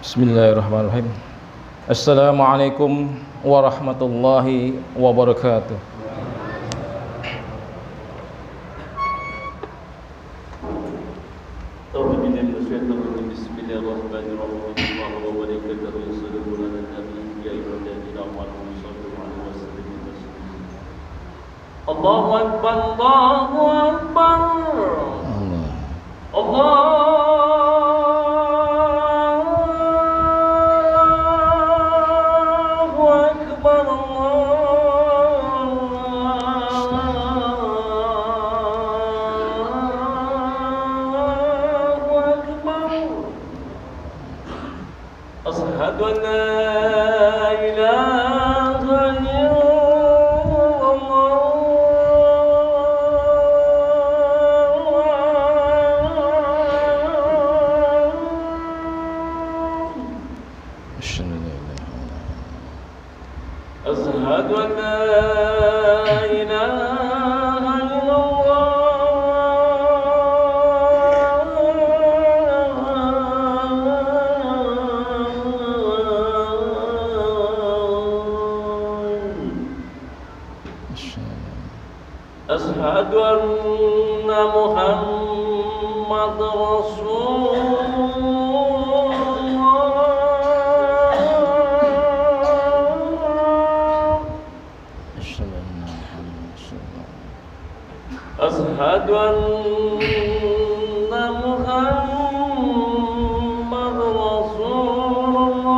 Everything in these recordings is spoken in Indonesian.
Bismillahirrahmanirrahim. Assalamualaikum warahmatullahi wabarakatuh. Allahu Akbar, Allahu Akbar, Allahu Akbar, Allahu Akbar. Asyhadu an la ilaha أشهد أن لا إله إلا الله أشهد أن محمد رسول أشهد أن محمد رسول الله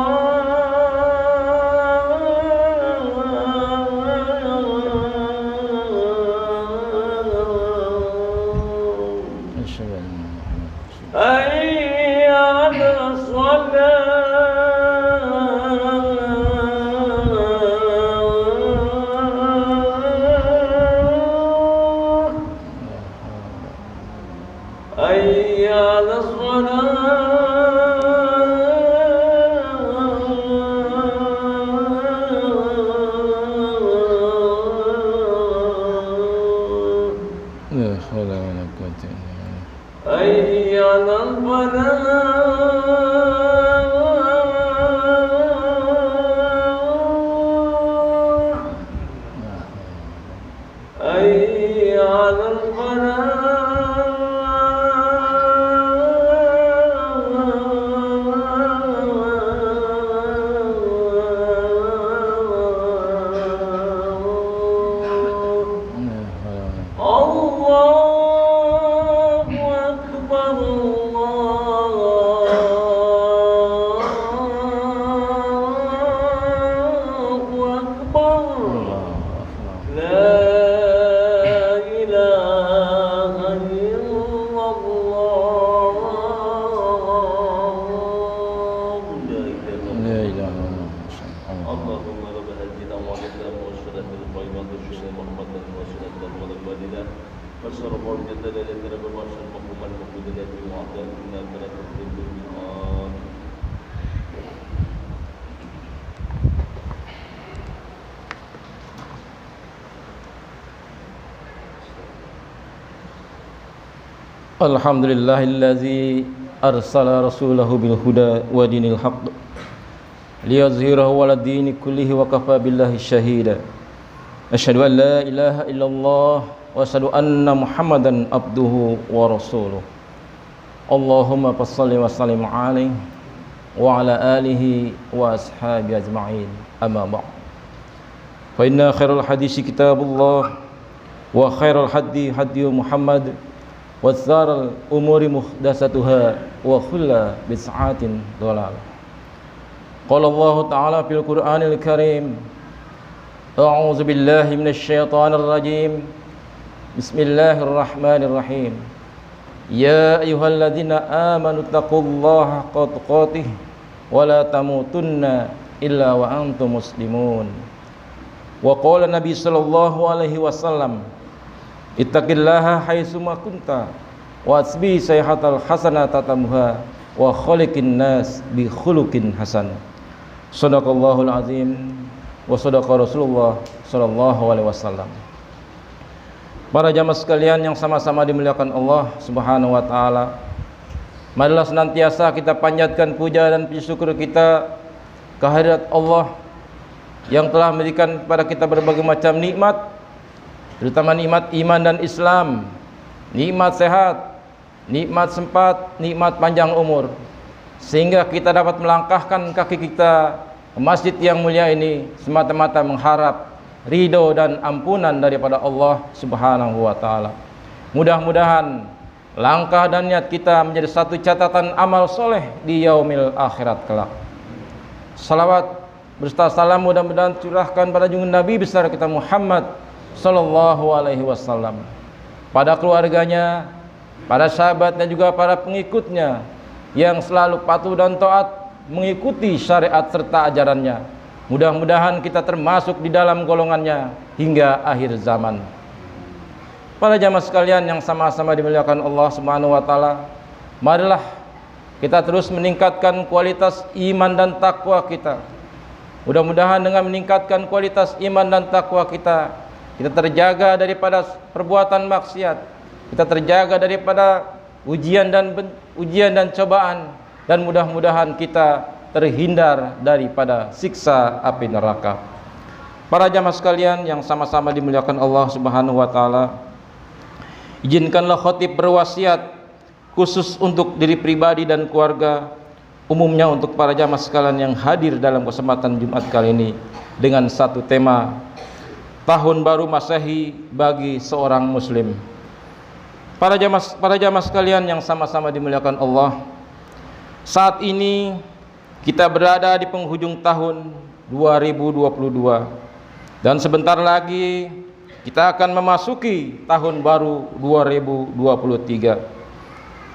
حي على الصلاة حي على الصلاة لا حول ولا قوة إلا بالله. حي على الفلاح حي على الله أكبر الله أكبر لا إله إلا الله لا إله إلا الله. اللهم رب هذه الأموال والشهادة الطيبة والشهادة محمد والشهادة والمدينة وشر بركة ليلة رب وشر مقوم المقود التي وعدت إنا ثلاثة بالمئات. Alhamdulillahilladzi arsala rasulahu bil huda wa dinil haqq liyuzhirahu 'ala dini kullihi wa kafa billahi syahida. Asyhadu an la ilaha illallah wa asyhadu anna Muhammadan abduhu wa rasuluh. Allahumma shalli wa sallim 'alaihi wa 'ala alihi wa ashabihi ajma'in. Amma ba'd. Fa inna khairal hadisi kitabullah wa khairal hadi hadi Muhammad wa syaral umuri muhdatsatuha wa kullu bid'atin dhalalah. Qala Allah Ta'ala fil Qur'anil Karim, a'udzu billahi minasy syaithanir rajim. Bismillahirrahmanirrahim. Ya ayyuhalladzina amanu taqullaha haqqa tuqatih wa la tamutunna illa wa antum muslimun. Wa qala Nabi sallallahu alaihi wasallam, ittaqillaha haitsu ma kunta wa asbi sayhatal hasanata tamuha wa khaliqin nas bi khuluqin hasan. Shadaqallahul azim wa shadaqa Rasulullah sallallahu alaihi wasallam. Para jamaah sekalian yang sama-sama dimuliakan Allah Subhanahu wa taala, Marilah senantiasa kita panjatkan puja dan puji syukur kita kehadirat Allah yang telah memberikan kepada kita berbagai macam nikmat, terutama nikmat iman dan Islam, nikmat sehat, nikmat sempat, nikmat panjang umur, sehingga kita dapat melangkahkan kaki kita ke masjid yang mulia ini semata-mata mengharap ridho dan ampunan daripada Allah Subhanahu wa taala. Mudah-mudahan langkah dan niat kita menjadi satu catatan amal soleh di yaumil akhirat kelak. Salawat berserta salam mudah-mudahan curahkan pada junjungan Nabi besar kita Muhammad sallallahu alaihi wasallam, pada keluarganya, pada sahabatnya, juga para pengikutnya yang selalu patuh dan taat mengikuti syariat serta ajarannya. Mudah-mudahan kita termasuk di dalam golongannya hingga akhir zaman. Para jamaah sekalian yang sama-sama dimuliakan Allah Subhanahu wa taala, marilah kita terus meningkatkan kualitas iman dan takwa kita. Mudah-mudahan dengan meningkatkan kualitas iman dan takwa kita, kita terjaga daripada perbuatan maksiat, kita terjaga daripada ujian dan cobaan, dan mudah-mudahan kita terhindar daripada siksa api neraka. Para jamaah sekalian yang sama-sama dimuliakan Allah Subhanahu wa taala, izinkanlah khotib berwasiat khusus untuk diri pribadi dan keluarga, umumnya untuk para jamaah sekalian yang hadir dalam kesempatan Jumat kali ini, dengan satu tema, Tahun Baru Masehi bagi seorang Muslim. Para jamaah sekalian yang sama-sama dimuliakan Allah, saat ini kita berada di penghujung tahun 2022, dan sebentar lagi kita akan memasuki tahun baru 2023.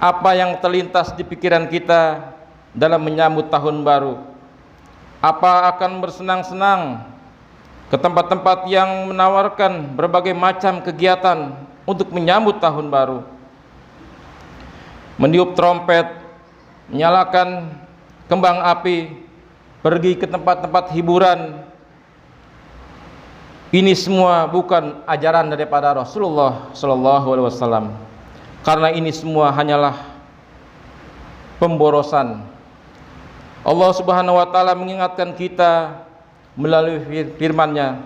Apa yang terlintas di pikiran kita dalam menyambut tahun baru? Apa akan bersenang-senang ke tempat-tempat yang menawarkan berbagai macam kegiatan untuk menyambut tahun baru? Meniup trompet, menyalakan kembang api, pergi ke tempat-tempat hiburan, ini semua bukan ajaran daripada Rasulullah Sallallahu Alaihi Wasallam, karena ini semua hanyalah pemborosan. Allah Subhanahu Wa Taala mengingatkan kita melalui firman-Nya,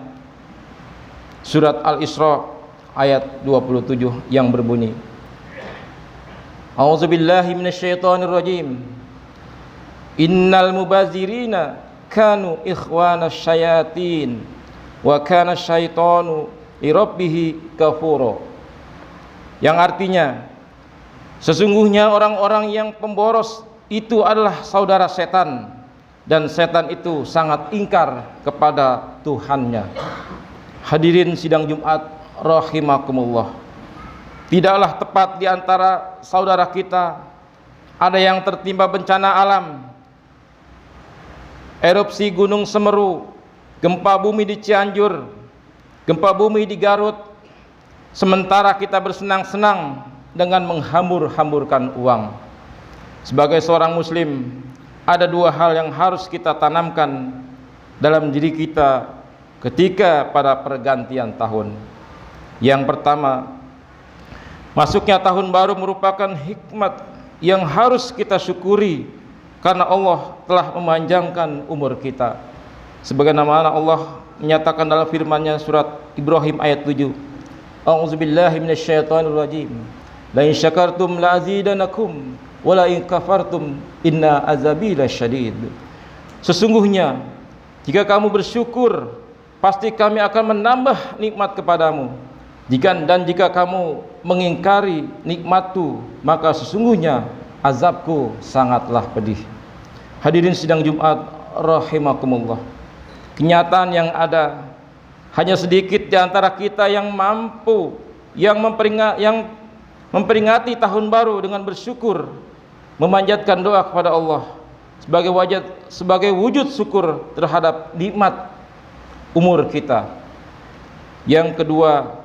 surat Al-Isra ayat 27 yang berbunyi, A'udzubillahi minasyaitonirrajim, Innal mubazirina kanu ikhwana syayatin wa kana syaitanu lirabbihi kafuro. Yang artinya, sesungguhnya orang-orang yang pemboros itu adalah saudara setan, dan setan itu sangat ingkar kepada Tuhannya. Hadirin sidang Jumat rahimakumullah, tidaklah tepat di antara saudara kita ada yang tertimpa bencana alam, erupsi Gunung Semeru, gempa bumi di Cianjur, gempa bumi di Garut, sementara kita bersenang-senang dengan menghambur-hamburkan uang. Sebagai seorang muslim, ada dua hal yang harus kita tanamkan dalam diri kita ketika pada pergantian tahun. Yang pertama, masuknya tahun baru merupakan hikmat yang harus kita syukuri, karena Allah telah memanjangkan umur kita. Sebagaimana Allah menyatakan dalam firman-Nya surat Ibrahim ayat 7, A'udzubillahi minasyaitonirrajim, la in syakartum la azidanakum wa la in kafartum inna azabi lasyadid. Sesungguhnya jika kamu bersyukur, pasti kami akan menambah nikmat kepadamu. Jika kamu mengingkari nikmatku, maka sesungguhnya azabku sangatlah pedih. Hadirin sidang Jumat rahimakumullah, kenyataan yang ada, hanya sedikit di antara kita yang mampu, yang memperingati tahun baru dengan bersyukur, memanjatkan doa kepada Allah sebagai wujud syukur terhadap nikmat umur kita. Yang kedua,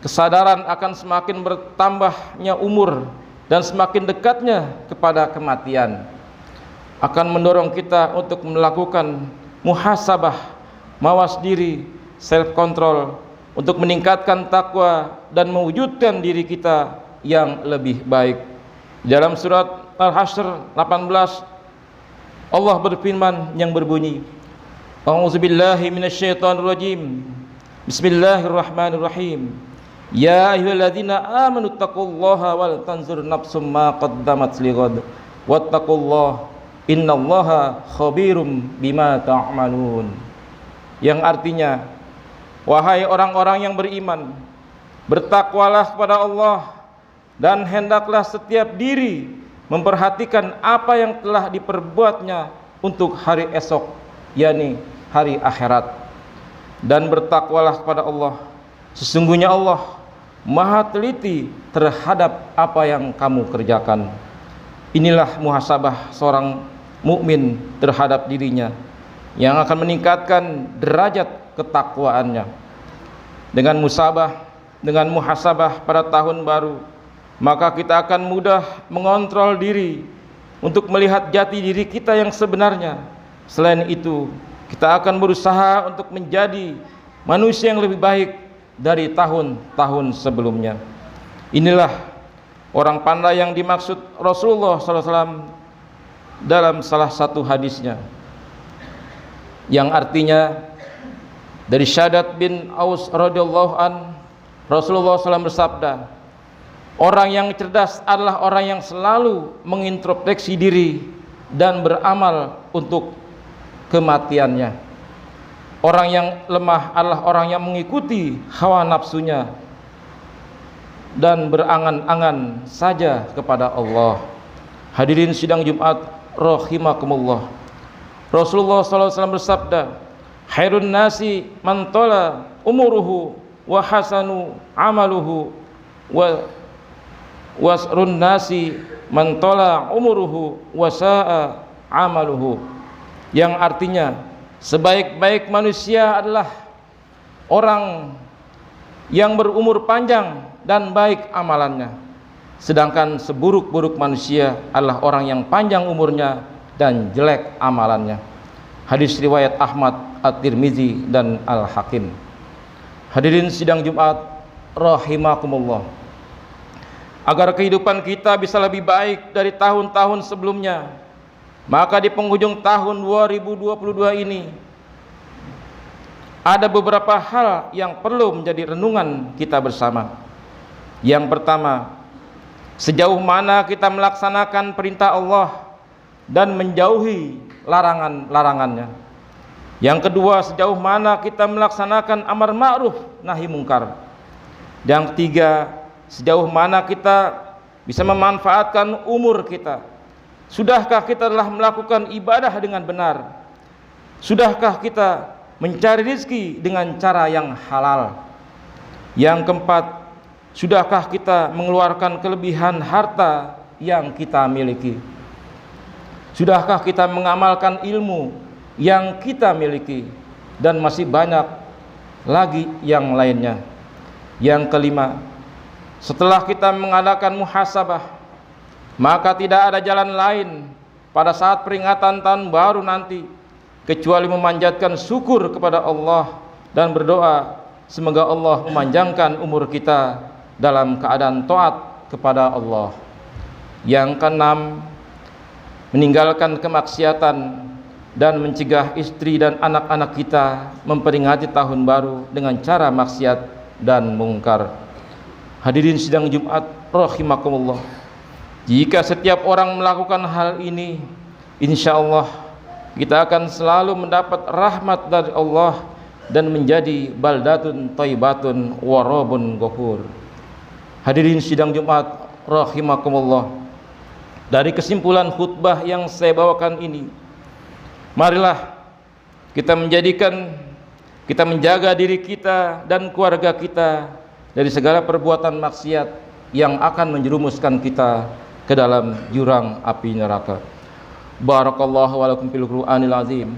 kesadaran akan semakin bertambahnya umur dan semakin dekatnya kepada kematian akan mendorong kita untuk melakukan muhasabah, mawas diri, self control, untuk meningkatkan takwa dan mewujudkan diri kita yang lebih baik. Dalam surat Al-Hasyr 18 Allah berfirman yang berbunyi, A'udzubillahi minasyaitonirrajim. Bismillahirrahmanirrahim. Ya ayyuhalladzina amanu taqullaha wal tanzur nafsum ma qaddamat lighad wattaqullaha innallaha khabirum bima ta'malun. Yang artinya, wahai orang-orang yang beriman, bertakwalah kepada Allah dan hendaklah setiap diri memperhatikan apa yang telah diperbuatnya untuk hari esok, yakni hari akhirat. Dan bertakwalah kepada Allah, sesungguhnya Allah Maha teliti terhadap apa yang kamu kerjakan. Inilah muhasabah seorang mukmin terhadap dirinya yang akan meningkatkan derajat ketakwaannya. Dengan muhasabah pada tahun baru, maka kita akan mudah mengontrol diri untuk melihat jati diri kita yang sebenarnya. Selain itu, kita akan berusaha untuk menjadi manusia yang lebih baik dari tahun-tahun sebelumnya. Inilah orang pandai yang dimaksud Rasulullah SAW dalam salah satu hadisnya, yang artinya dari Syaddad bin Aus radhiyallahu an, Rasulullah SAW bersabda, orang yang cerdas adalah orang yang selalu mengintrospeksi diri dan beramal untuk kematiannya. Orang yang lemah adalah orang yang mengikuti hawa nafsunya dan berangan-angan saja kepada Allah. Hadirin sidang Jumat rahimakumullah. Rasulullah SAW bersabda, khairun nasi man tala umuruhu wa hasanu amaluhu wa wasrun nasi man tala umuruhu wa sa'a amaluhu. Yang artinya, sebaik-baik manusia adalah orang yang berumur panjang dan baik amalannya, sedangkan seburuk-buruk manusia adalah orang yang panjang umurnya dan jelek amalannya. Hadis riwayat Ahmad, At-Tirmizi dan Al-Hakim. Hadirin sidang Jumat rahimakumullah. Agar kehidupan kita bisa lebih baik dari tahun-tahun sebelumnya, maka di penghujung tahun 2022 ini ada beberapa hal yang perlu menjadi renungan kita bersama. Yang pertama, sejauh mana kita melaksanakan perintah Allah dan menjauhi larangan-larangannya. Yang kedua, sejauh mana kita melaksanakan amar ma'ruf nahi mungkar. Yang ketiga, sejauh mana kita bisa memanfaatkan umur kita. Sudahkah kita telah melakukan ibadah dengan benar? Sudahkah kita mencari rezeki dengan cara yang halal? Yang keempat, sudahkah kita mengeluarkan kelebihan harta yang kita miliki? Sudahkah kita mengamalkan ilmu yang kita miliki? Dan masih banyak lagi yang lainnya. Yang kelima, setelah kita mengadakan muhasabah, maka tidak ada jalan lain pada saat peringatan tahun baru nanti kecuali memanjatkan syukur kepada Allah dan berdoa semoga Allah memanjangkan umur kita dalam keadaan taat kepada Allah. Yang keenam, meninggalkan kemaksiatan dan mencegah istri dan anak-anak kita memperingati tahun baru dengan cara maksiat dan mungkar. Hadirin sidang Jumat rahimakumullah. Jika setiap orang melakukan hal ini, insya Allah kita akan selalu mendapat rahmat dari Allah dan menjadi baldatun thayyibatun wa rabbun ghafur. Hadirin sidang Jumat rahimakumullah. Dari kesimpulan khutbah yang saya bawakan ini, marilah kita menjaga diri kita dan keluarga kita dari segala perbuatan maksiat yang akan menjerumuskan kita ke dalam jurang api neraka. Barakallahu wa lakum fil Qur'anil azim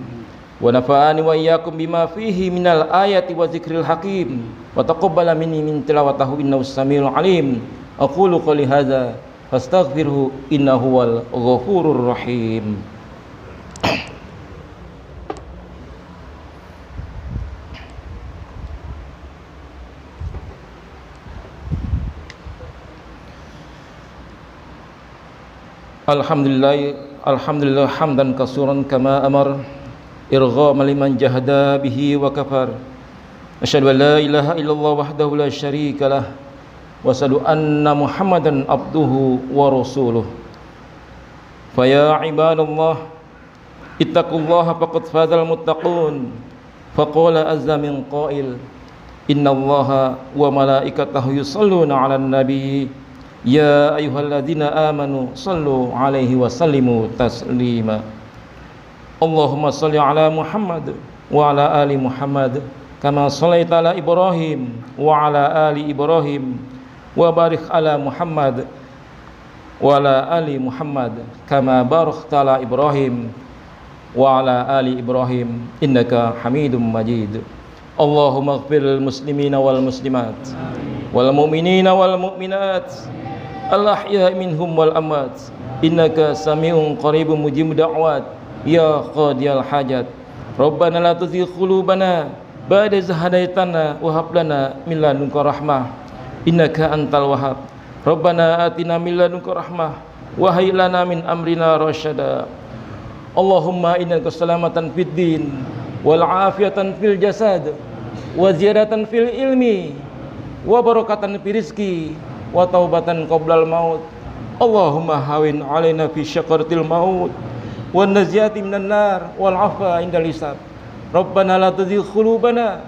wa nafa'ani wa iyyakum bima fihi minal ayati wa dzikril hakim wa taqabbala minni min tilawatihi innahu samiul alim. Aqulu qouli hadza fastaghfirhu innahu wal ghafurur rahim. Alhamdulillah hamdan kasuran kama amar irghama liman jahada bihi wa kafar. Asyhadu an la ilaha illallah wahdahu la syarika lah wa asyhadu anna Muhammadan abduhu wa rasuluh. Fa ya ibadallah ittaqullaha faqad fazal muttaqun. Faqala azza min qail innallaha wa malaikatahu yusalluna 'alan nabi ya ayyuhalladzina amanu sallu 'alaihi wa sallimu taslima. Allahumma shalli 'ala Muhammad wa 'ala ali Muhammad kama shallaita 'ala Ibrahim wa 'ala ali Ibrahim wa barik 'ala Muhammad wa 'ala ali Muhammad kama barakta 'ala Ibrahim wa 'ala ali Ibrahim innaka Hamidum Majid. Allahumma ighfir lil muslimina wal muslimat wal mu'minina wal mu'minat al ahya'i minhum wal amwat innaka sami'un qaribun mujibud da'wat ya qadiyal hajat. Rabbana la tuzigh qulubana ba'da idh hadaitana wa hab lana min ladunka rahmah innaka antal wahhab. Rabbana atina min ladunka rahmah wa hayyi lana min amrina rasyada. Allahumma inna keselamatan fid din wal afiyatan fil jasad wa ziyadatan fil ilmi wa barakatan fil rizqi wa taubatan qoblal maut. Allahumma hawin alaina fi syaqaratil maut wan naziati minan nar wal afa indal hisab. Rabbana la tuzigh qulubana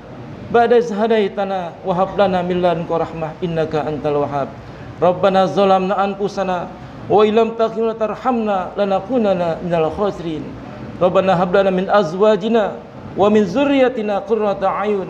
ba'da idh hadaitana wa hab lana min ladunka rahmah innaka antal wahhab. Rabbana zalamna anfusana wa illam taghfir wa tarhamna lanakunanna minal khasirin. Rabbana hab lana min azwajina wa min dzurriyyatina qurrata a'yun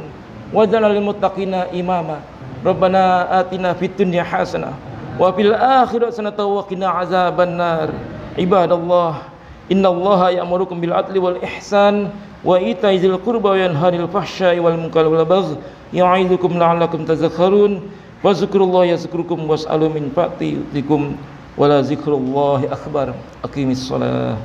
waj'alna lil muttaqina imama. Rabbana atina fid dunya hasanah wa fil akhirati hasanah wa qina azabannar. Ibadallah, innallaha ya'murukum bil adli wal ihsan wa ita'i dzil qurba wa yanha 'anil fahsya'i wal munkari wal baghi ya'idukum la'allakum tadhakkarun. Wazkurullaha yazkurukum was'alu min fadlihi yu'tikum wa la dzikrullahi akbar. Aqimis shalah.